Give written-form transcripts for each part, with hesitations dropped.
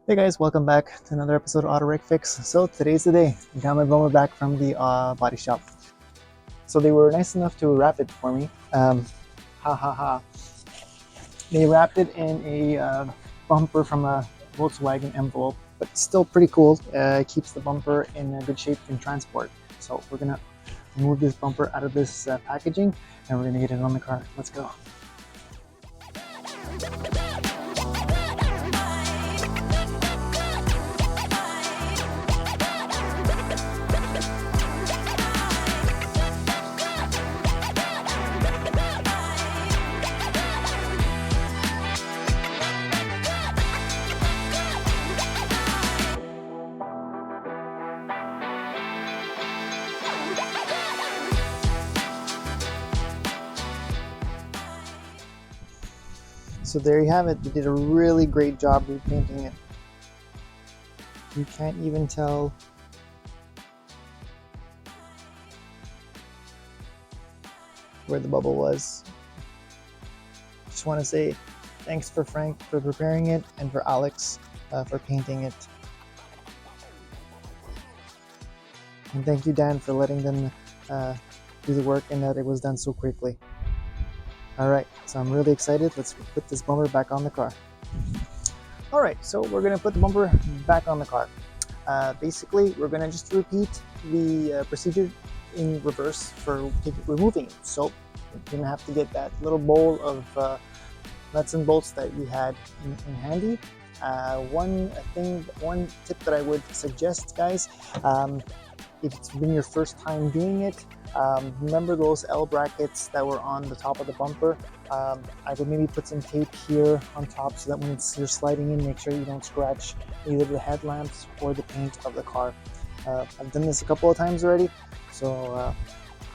Hey guys, welcome back to another episode of Autohrycfix. So today's the day. I got my bumper back from the body shop. So they were nice enough to wrap it for me. Ha ha ha. They wrapped it in a bumper from a Volkswagen envelope, but still pretty cool. It keeps the bumper in a good shape in transport. So we're gonna remove this bumper out of this packaging and we're gonna get it on the car. Let's go. So there you have it. They did a really great job repainting it. You can't even tell where the bubble was. Just want to say thanks for Frank for preparing it and for Alex for painting it. And thank you, Dan, for letting them do the work and that it was done so quickly. Alright, so I'm really excited. Let's put this bumper back on the car. Alright, so we're going to put the bumper back on the car. Basically, we're going to just repeat the procedure in reverse for removing it. So we're going to have to get that little bowl of nuts and bolts that you had in handy. One tip that I would suggest, guys, if it's been your first time doing it, remember those L brackets that were on the top of the bumper. I would maybe put some tape here on top so that when you're sliding in, make sure you don't scratch either the headlamps or the paint of the car. I've done this a couple of times already, so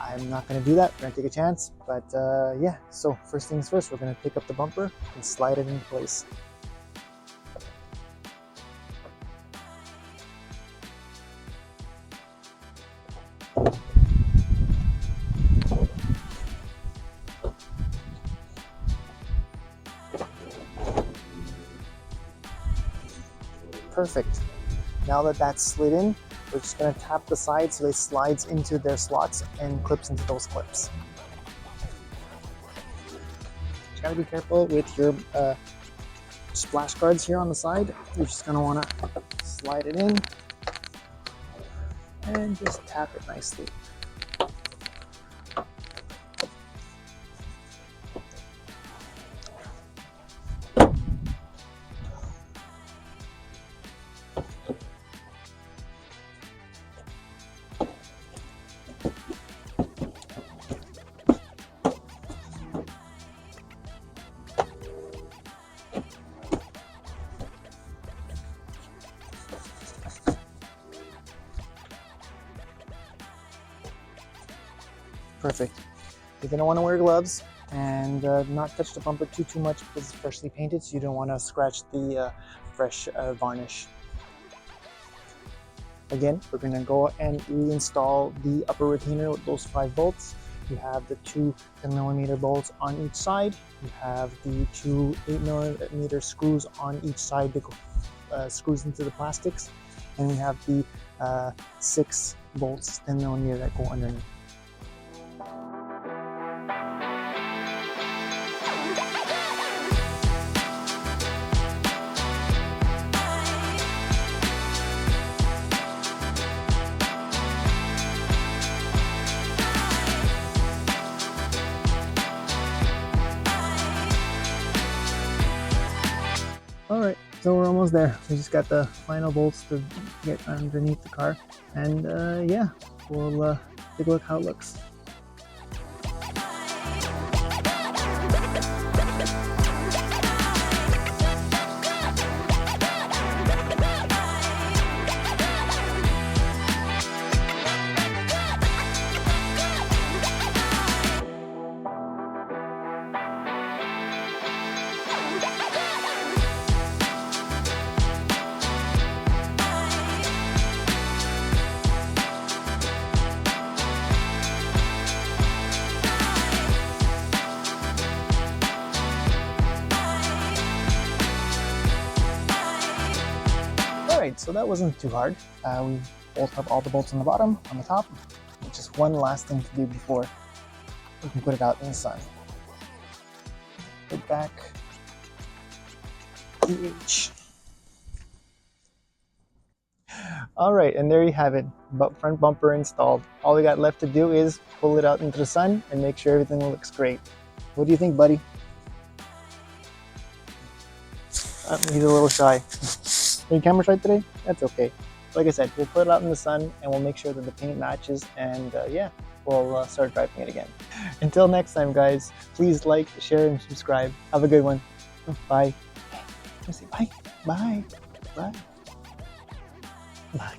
I'm not going to do that. We're going to take a chance, but yeah, so first things first, we're going to pick up the bumper and slide it into place. Perfect. Now that that's slid in, we're just going to tap the sides so they slides into their slots and clips into those clips. You gotta be careful with your splash guards here on the side. You're just going to want to slide it in and just tap it nicely. Perfect. You're going to want to wear gloves and not touch the bumper too much because it's freshly painted, so you don't want to scratch the fresh varnish. Again, we're going to go and reinstall the upper retainer with those 5 bolts. You have the 2 10mm bolts on each side. You have the 2 8mm screws on each side that screws into the plastics. And we have the 6 bolts 10mm that go underneath. Alright, so we're almost there. We just got the final bolts to get underneath the car, and yeah, we'll take a look how it looks. Alright, so that wasn't too hard. We bolt up all the bolts on the bottom, on the top. Just one last thing to do before we can put it out in the sun. Put back. Alright, and there you have it. Front bumper installed. All we got left to do is pull it out into the sun and make sure everything looks great. What do you think, buddy? He's a little shy. Are you camera shy today? That's okay. Like I said, we'll put it out in the sun and we'll make sure that the paint matches, and yeah, we'll start driving it again. Until next time, guys, please like, share, and subscribe. Have a good one. Bye. Say bye. Bye. Bye. Bye.